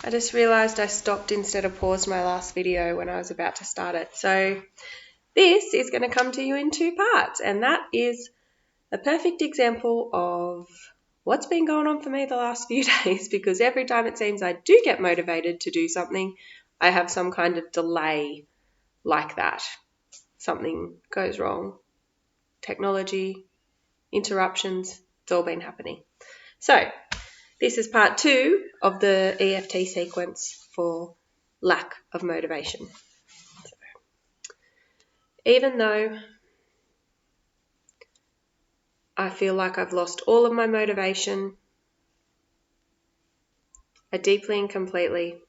I just realised I stopped instead of paused my last video when I was about to start it. So this is going to come to you in 2 parts, and that is a perfect example of what's been going on for me the last few days, because every time it seems I do get motivated to do something, I have some kind of delay like that. Something goes wrong. Technology, interruptions, it's all been happening. So this is part 2 of the EFT sequence for lack of motivation. So, even though I feel like I've lost all of my motivation, I deeply and completely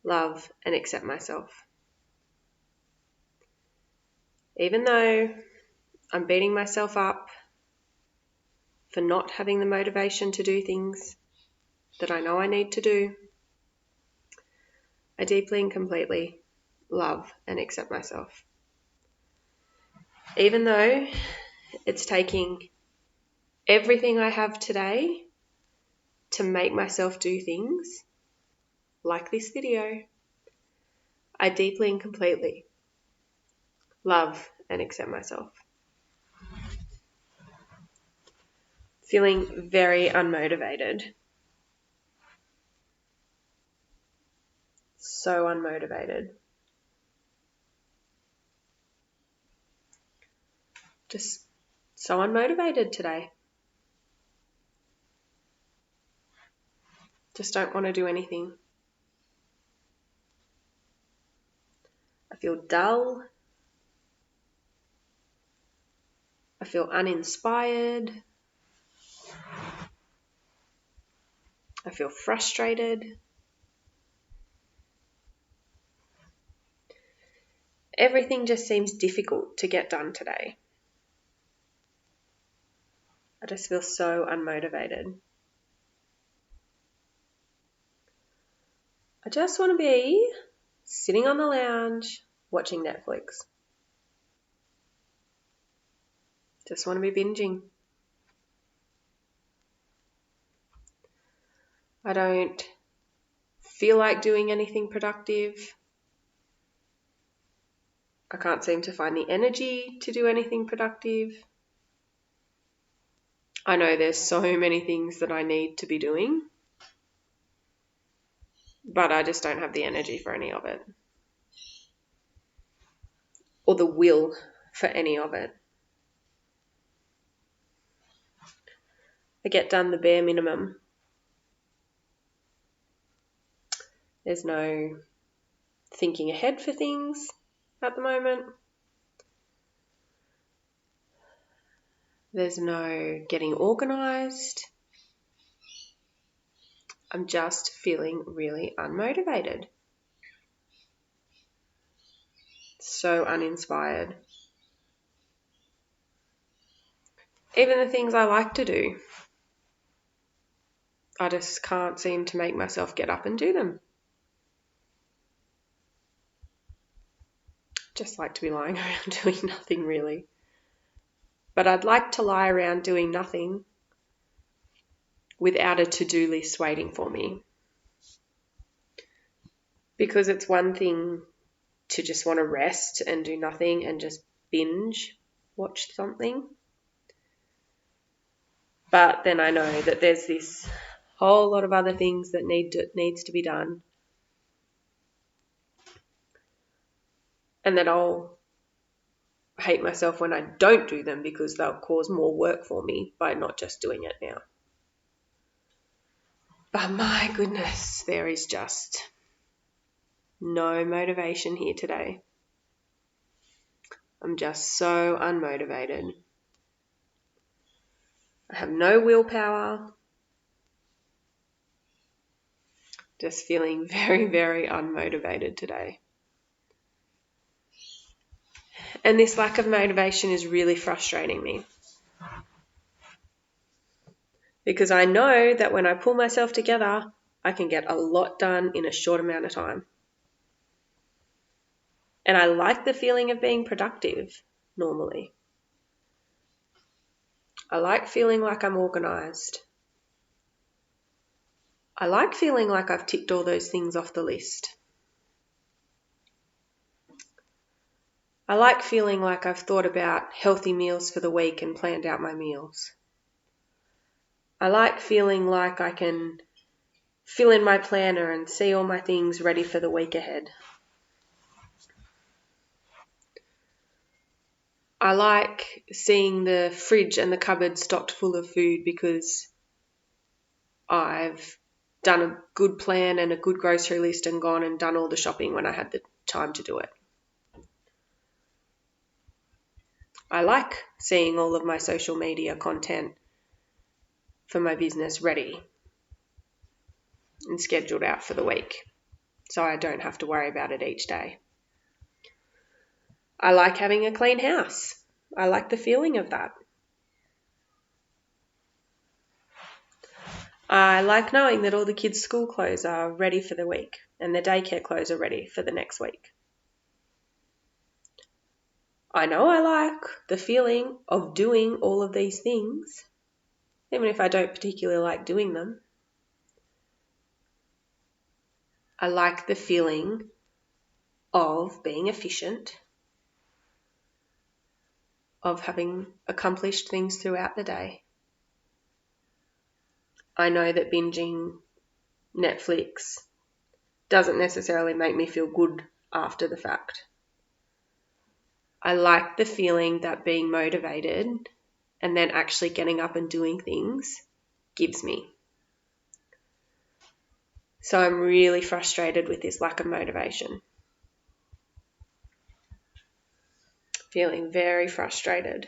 love and accept myself. Even though I'm beating myself up for not having the motivation to do things that I know I need to do, I deeply and completely love and accept myself. Even though it's taking everything I have today to make myself do things like this video, I deeply and completely love and accept myself. Feeling very unmotivated. So unmotivated. Just so unmotivated today. Just don't want to do anything. I feel dull. I feel uninspired. I feel frustrated. Everything just seems difficult to get done today. I just feel so unmotivated. I just want to be sitting on the lounge watching Netflix. Just want to be binging. I don't feel like doing anything productive. I can't seem to find the energy to do anything productive. I know there's so many things that I need to be doing, but I just don't have the energy for any of it. Or the will for any of it. I get done the bare minimum. There's no thinking ahead for things at the moment. There's no getting organised. I'm just feeling really unmotivated. So uninspired. Even the things I like to do, I just can't seem to make myself get up and do them. Just like to be lying around doing nothing really. But I'd like to lie around doing nothing without a to-do list waiting for me. Because it's one thing to just want to rest and do nothing and just binge watch something. But then I know that there's this whole lot of other things that needs to be done. And that I'll hate myself when I don't do them because they'll cause more work for me by not just doing it now. But my goodness, there is just no motivation here today. I'm just so unmotivated. I have no willpower. Just feeling very, very unmotivated today. And this lack of motivation is really frustrating me. Because I know that when I pull myself together, I can get a lot done in a short amount of time. And I like the feeling of being productive normally. I like feeling like I'm organised. I like feeling like I've ticked all those things off the list. I like feeling like I've thought about healthy meals for the week and planned out my meals. I like feeling like I can fill in my planner and see all my things ready for the week ahead. I like seeing the fridge and the cupboard stocked full of food because I've done a good plan and a good grocery list and gone and done all the shopping when I had the time to do it. I like seeing all of my social media content for my business ready and scheduled out for the week, so I don't have to worry about it each day. I like having a clean house. I like the feeling of that. I like knowing that all the kids' school clothes are ready for the week and the daycare clothes are ready for the next week. I know I like the feeling of doing all of these things, even if I don't particularly like doing them. I like the feeling of being efficient, of having accomplished things throughout the day. I know that binging Netflix doesn't necessarily make me feel good after the fact. I like the feeling that being motivated and then actually getting up and doing things gives me. So I'm really frustrated with this lack of motivation. Feeling very frustrated.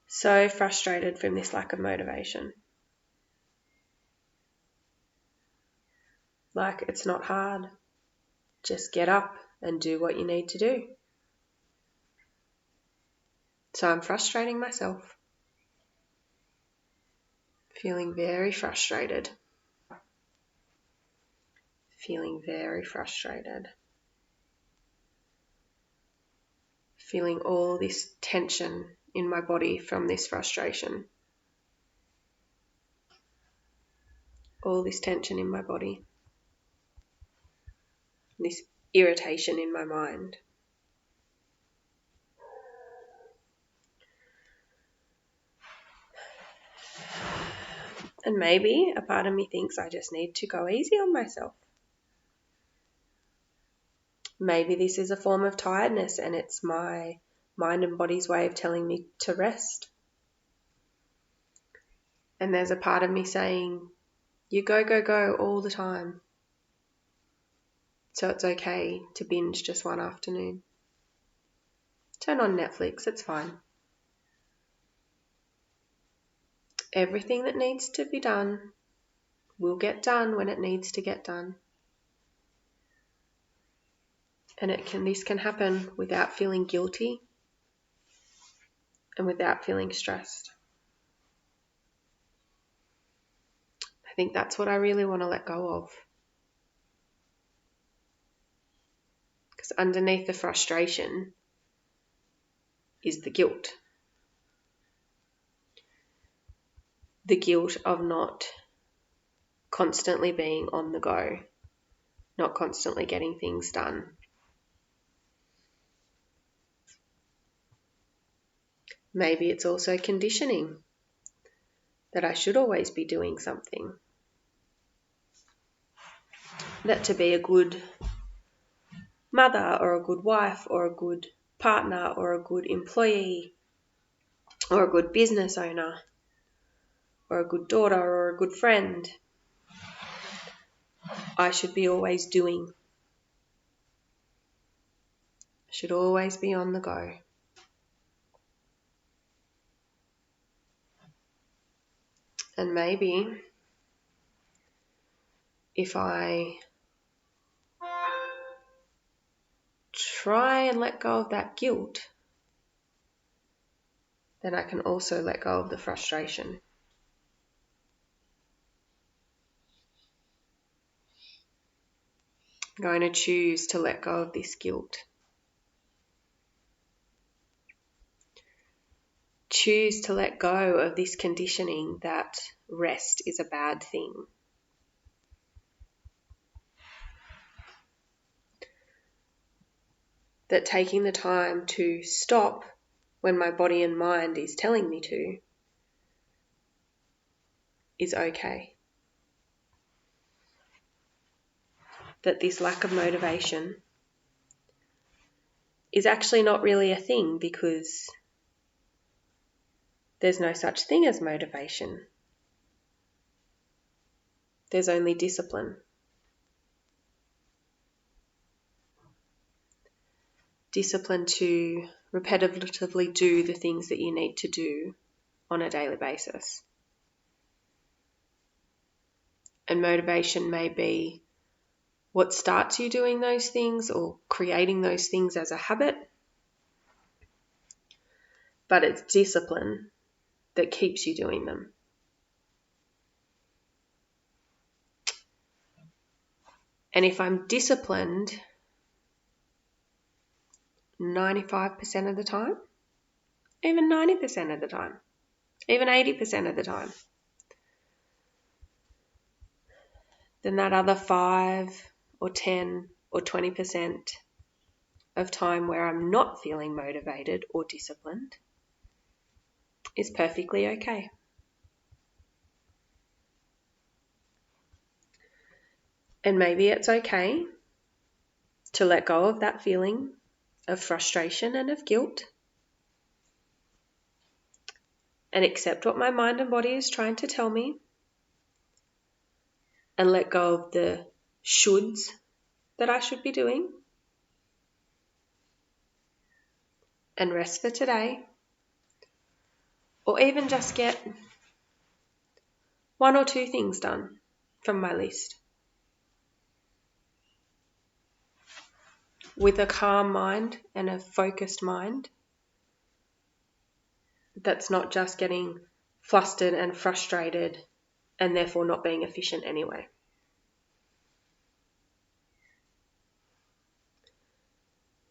So frustrated from this lack of motivation. Like, it's not hard. Just get up and do what you need to do. So I'm frustrating myself. Feeling very frustrated. Feeling very frustrated. Feeling all this tension in my body from this frustration. All this tension in my body. This irritation in my mind. And maybe a part of me thinks I just need to go easy on myself. Maybe this is a form of tiredness and it's my mind and body's way of telling me to rest. And there's a part of me saying, you go, go, go all the time. So it's okay to binge just one afternoon. Turn on Netflix, it's fine. Everything that needs to be done will get done when it needs to get done. And this can happen without feeling guilty and without feeling stressed. I think that's what I really want to let go of. Because underneath the frustration is the guilt. The guilt of not constantly being on the go, not constantly getting things done. Maybe it's also conditioning that I should always be doing something. That to be a good mother or a good wife or a good partner or a good employee or a good business owner or a good daughter or a good friend, I should be always doing. I should always be on the go. And maybe if I try and let go of that guilt, then I can also let go of the frustration. I'm going to choose to let go of this guilt. choose to let go of this conditioning that rest is a bad thing. That taking the time to stop when my body and mind is telling me to is okay. That this lack of motivation is actually not really a thing, because there's no such thing as motivation. There's only discipline. Discipline to repetitively do the things that you need to do on a daily basis. And motivation may be what starts you doing those things or creating those things as a habit, but it's discipline that keeps you doing them. And if I'm disciplined 95% of the time, even 90% of the time, even 80% of the time, then that other 5 or 10 or 20% of time where I'm not feeling motivated or disciplined is perfectly okay. And maybe it's okay to let go of that feeling of frustration and of guilt and accept what my mind and body is trying to tell me, and let go of the shoulds that I should be doing, and rest for today, or even just get 1 or 2 things done from my list with a calm mind and a focused mind that's not just getting flustered and frustrated and therefore not being efficient anyway.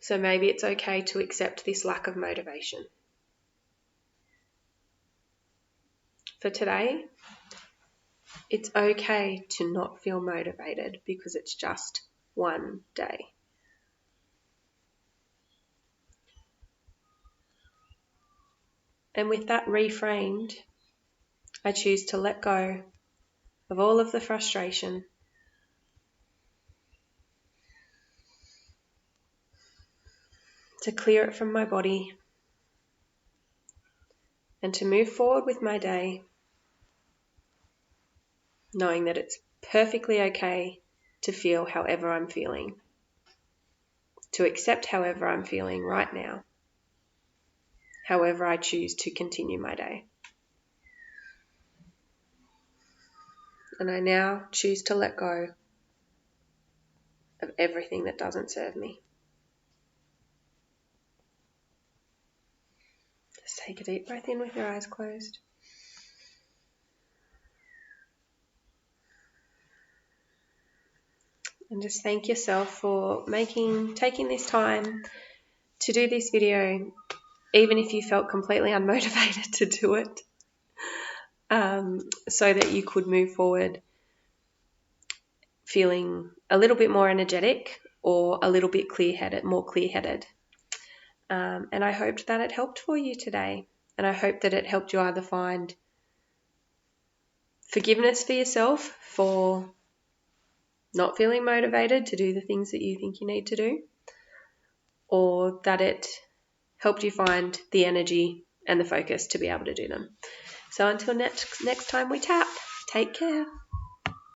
So maybe it's okay to accept this lack of motivation. For today, it's okay to not feel motivated because it's just one day. And with that reframed, I choose to let go of all of the frustration, to clear it from my body, and to move forward with my day, knowing that it's perfectly okay to feel however I'm feeling, to accept however I'm feeling right now, however I choose to continue my day. And I now choose to let go of everything that doesn't serve me. Just take a deep breath in with your eyes closed. And just thank yourself for taking this time to do this video, even if you felt completely unmotivated to do it, so that you could move forward feeling a little bit more energetic or a little bit more clear-headed. And I hoped that it helped for you today. And I hope that it helped you either find forgiveness for yourself for not feeling motivated to do the things that you think you need to do, or that it helped you find the energy and the focus to be able to do them. So until next time we tap, take care.